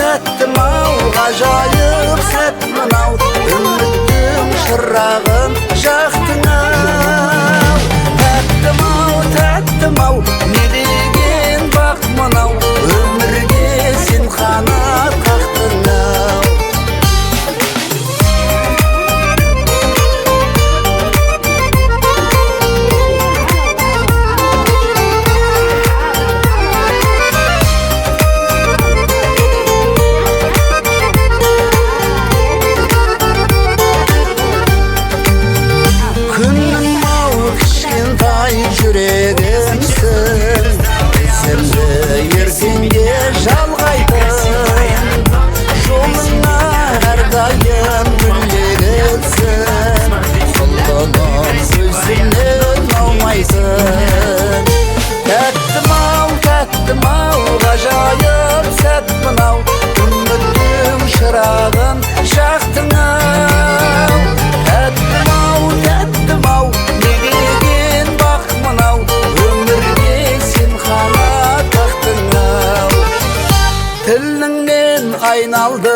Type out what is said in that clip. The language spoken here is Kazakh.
Тәттім-ау, ғажайып сәт мынау, үміттің шырағын жақтың-ау. Тәттім-ау, не деген бақ мынау, өмірге сен қанат қақтың-ау. Жүрегімсің, сенді ертеңге жалғайтын, жолыңа әрдайым гүлдегенсің, құлыным көзімнен аумайсың. Тәттім-ау, ғажайып сәт мынау, үміттің шырағын жақтың-ау. Тәттім-ау, не деген бақ мынау, өмірге сен қанат қақтың-ау. Тіліңнен айналды